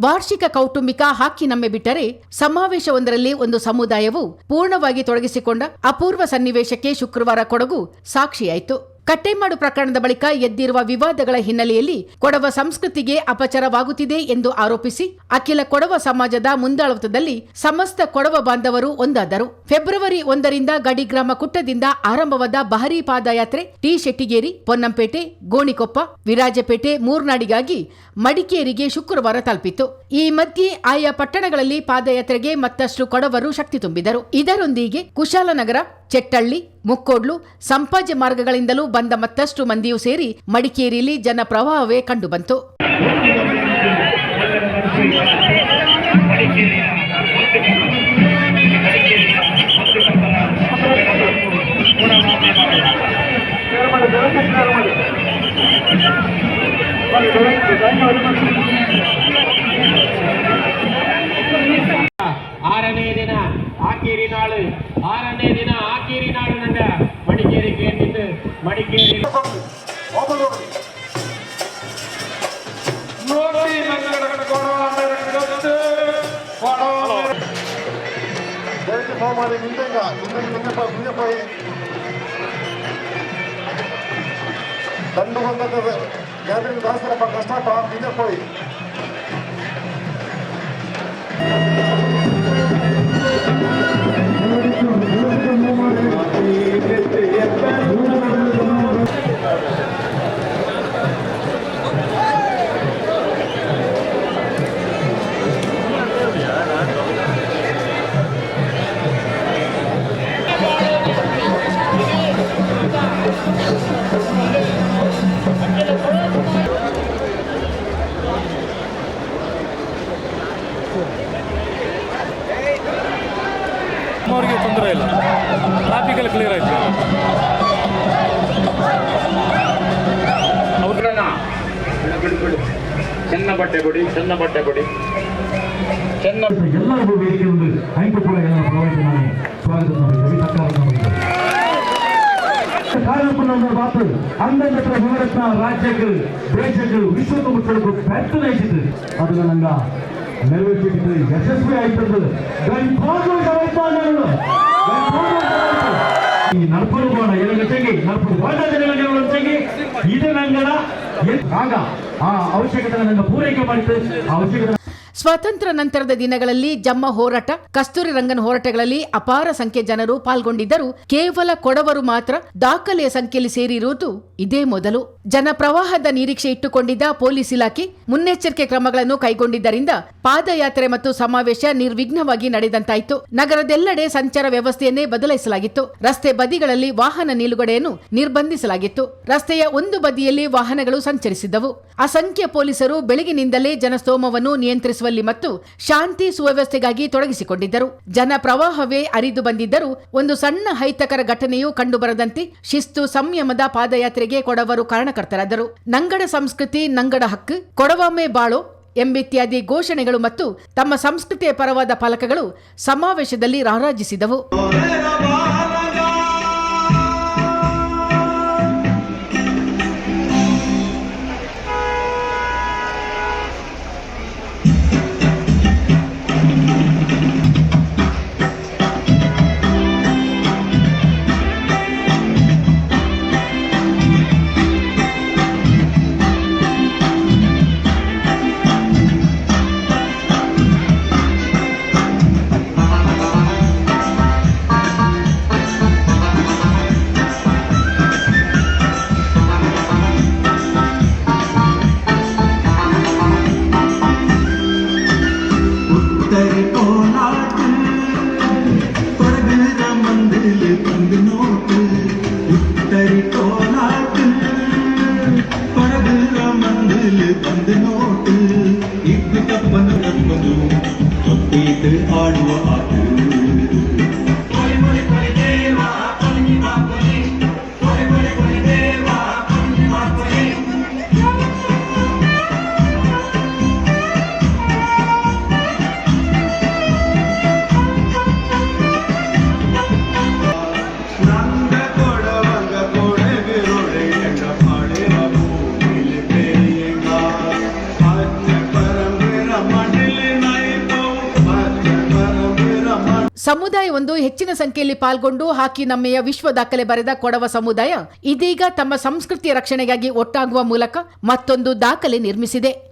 ವಾರ್ಷಿಕ ಕೌಟುಂಬಿಕ ಹಾಕಿನಮ್ಮೆ ಬಿಟ್ಟರೆ ಸಮಾವೇಶವೊಂದರಲ್ಲಿ ಒಂದು ಸಮುದಾಯವು ಪೂರ್ಣವಾಗಿ ತೊಡಗಿಸಿಕೊಂಡ ಅಪೂರ್ವ ಸನ್ನಿವೇಶಕ್ಕೆ ಶುಕ್ರವಾರ ಕೊಡಗು ಸಾಕ್ಷಿಯಾಯಿತು. ಕಟ್ಟೆಮಾಡು ಪ್ರಕರಣದ ಬಳಿಕ ಎದ್ದಿರುವ ವಿವಾದಗಳ ಹಿನ್ನೆಲೆಯಲ್ಲಿ ಕೊಡವ ಸಂಸ್ಕೃತಿಗೆ ಅಪಚಾರವಾಗುತ್ತಿದೆ ಎಂದು ಆರೋಪಿಸಿ ಅಖಿಲ ಕೊಡವ ಸಮಾಜದ ಮುಂದಾಳತ್ವದಲ್ಲಿ ಸಮಸ್ತ ಕೊಡವ ಬಾಂಧವರು ಒಂದಾದರು. ಫೆಬ್ರವರಿ 1ರಿಂದ ಗಡಿಗ್ರಾಮ ಕುಟ್ಟದಿಂದ ಆರಂಭವಾದ ಬಹರಿ ಪಾದಯಾತ್ರೆ ಟಿ ಶೆಟ್ಟಿಗೇರಿ, ಪೊನ್ನಂಪೇಟೆ, ಗೋಣಿಕೊಪ್ಪ, ವಿರಾಜಪೇಟೆ, ಮೂರ್ನಾಡಿಗಾಗಿ ಮಡಿಕೇರಿಗೆ ಶುಕ್ರವಾರ ತಲುಪಿತು. ಈ ಮಧ್ಯೆ ಆಯಾ ಪಟ್ಟಣಗಳಲ್ಲಿ ಪಾದಯಾತ್ರೆಗೆ ಮತ್ತಷ್ಟು ಕೊಡವರು ಶಕ್ತಿ ತುಂಬಿದರು. ಇದರೊಂದಿಗೆ ಕುಶಾಲನಗರ, ಚೆಟ್ಟಳ್ಳಿ, ಮುಕ್ಕೋಡ್ಲು, ಸಂಪಾಜೆ ಮಾರ್ಗಗಳಿಂದಲೂ ಬಂದ ಮತ್ತಷ್ಟು ಮಂದಿಯೂ ಸೇರಿ ಮಡಿಕೇರಿಯಲ್ಲಿ ಜನಪ್ರವಾಹವೇ ಕಂಡುಬಂತು. ಆರನೇ ದಿನ ಆಕೇರಿ ನಾಳು ನಂಡ ಮಡಿಕೇರಿ ಕೇಂದ್ರಿತ ಮಡಿಕೇರಿ ದಂಡು ಬಂದ ಗ್ಯಾದರಿಂಗ್ ದಾಸರಪ್ಪ ಕಷ್ಟಪ ಹಿಂದೆ ಹೋಗಿ ಅವರಿಗೆ ತೊಂದರೆ ಇಲ್ಲ, ಟ್ರಾಫಿಕ್ ಎಲ್ಲ ಕ್ಲಿಯರ್ ಆಯ್ತು. ಚೆನ್ನ ಬಟ್ಟೆ ಕೊಡಿ ಎಲ್ಲರಿಗೂ ವೇದಿಕೆ ಒಂದು ಐಂಪುಳ ಎಲ್ಲ ಪ್ರವಹಿಸಿ ನಾನು ಸ್ವಾಗತ ಮಾಡಿದ್ದೇವೆ. ಕಾರ್ಯಕ್ರಮ ಮಾತು ಅಂದಂತ ವಿವರತ್ನ ರಾಜ್ಯಕ್ಕೆ ದೇಶಕ್ಕೆ ವಿಶ್ವಕ್ಕೆ ಮುಚ್ಚಲು ಪ್ರಯತ್ನ ನಯಿಸಿತು. ಅದನ್ನು ನಂಗ ನೆರವೇರಿಸಿದ್ದು ಯಶಸ್ವಿ ಆಯ್ತದ್ದು. ಈ ನಡ್ಪಡು ಬಾಣ ಎಲಗಟ್ಟೆಗೆ ನಡ್ಪಡು ಬಾಣ ಜನಗಳಿಗೆ ಇದು ನಂಗಡ ಆಗ ಆ ಅವಶ್ಯಕತೆ ನಂಗೆ ಪೂರೈಕೆ ಮಾಡಿತು. ಆ ಅವಶ್ಯಕತೆ ಸ್ವಾತಂತ್ರ್ಯ ನಂತರದ ದಿನಗಳಲ್ಲಿ ಜಮ್ಮ ಹೋರಾಟ, ಕಸ್ತೂರಿ ರಂಗನ್ ಹೋರಾಟಗಳಲ್ಲಿ ಅಪಾರ ಸಂಖ್ಯೆ ಜನರು ಪಾಲ್ಗೊಂಡಿದ್ದರು. ಕೇವಲ ಕೊಡವರು ಮಾತ್ರ ದಾಖಲೆಯ ಸಂಖ್ಯೆಯಲ್ಲಿ ಸೇರಿರುವುದು ಇದೇ ಮೊದಲು. ಜನಪ್ರವಾಹದ ನಿರೀಕ್ಷೆ ಇಟ್ಟುಕೊಂಡಿದ್ದ ಪೊಲೀಸ್ ಇಲಾಖೆ ಮುನ್ನೆಚ್ಚರಿಕೆ ಕ್ರಮಗಳನ್ನು ಕೈಗೊಂಡಿದ್ದರಿಂದ ಪಾದಯಾತ್ರೆ ಮತ್ತು ಸಮಾವೇಶ ನಿರ್ವಿಘ್ನವಾಗಿ ನಡೆದಂತಾಯಿತು. ನಗರದೆಲ್ಲೆಡೆ ಸಂಚಾರ ವ್ಯವಸ್ಥೆಯನ್ನೇ ಬದಲಾಯಿಸಲಾಗಿತ್ತು. ರಸ್ತೆ ಬದಿಗಳಲ್ಲಿ ವಾಹನ ನಿಲುಗಡೆಯನ್ನು ನಿರ್ಬಂಧಿಸಲಾಗಿತ್ತು. ರಸ್ತೆಯ ಒಂದು ಬದಿಯಲ್ಲಿ ವಾಹನಗಳು ಸಂಚರಿಸಿದ್ದವು. ಅಸಂಖ್ಯ ಪೊಲೀಸರು ಬೆಳಗಿನಿಂದಲೇ ಜನಸ್ತೋಮವನ್ನು ನಿಯಂತ್ರಿಸುವಲ್ಲಿ ಮತ್ತು ಶಾಂತಿ ಸುವ್ಯವಸ್ಥೆಗಾಗಿ ತೊಡಗಿಸಿಕೊಂಡಿದ್ದರು. ಜನ ಪ್ರವಾಹವೇ ಅರಿದು ಬಂದಿದ್ದರೂ ಒಂದು ಸಣ್ಣ ಅಹಿತಕರ ಘಟನೆಯೂ ಕಂಡುಬರದಂತೆ ಶಿಸ್ತು ಸಂಯಮದ ಪಾದಯಾತ್ರೆಗೆ ಕೊಡವರು ಕಾರಣಕರ್ತರಾದರು. ನಂಗಡ ಸಂಸ್ಕೃತಿ ನಂಗಡ ಹಕ್ಕು, ಕೊಡವಮ್ಮೆ ಬಾಳೋ ಎಂಬಿತ್ಯಾದಿ ಘೋಷಣೆಗಳು ಮತ್ತು ತಮ್ಮ ಸಂಸ್ಕೃತಿಯ ಪರವಾದ ಫಲಕಗಳು ಸಮಾವೇಶದಲ್ಲಿ ರಾರಾಜಿಸಿದವು. Monday. ಸಮುದಾಯವೊಂದು ಹೆಚ್ಚಿನ ಸಂಖ್ಯೆಯಲ್ಲಿ ಪಾಲ್ಗೊಂಡು ಹಾಕಿ ನಮ್ಮೆಯ ವಿಶ್ವ ದಾಖಲೆ ಬರೆದ ಕೊಡವ ಸಮುದಾಯ ಇದೀಗ ತಮ್ಮ ಸಂಸ್ಕೃತಿಯ ರಕ್ಷಣೆಗಾಗಿ ಒಟ್ಟಾಗುವ ಮೂಲಕ ಮತ್ತೊಂದು ದಾಖಲೆ ನಿರ್ಮಿಸಿದೆ.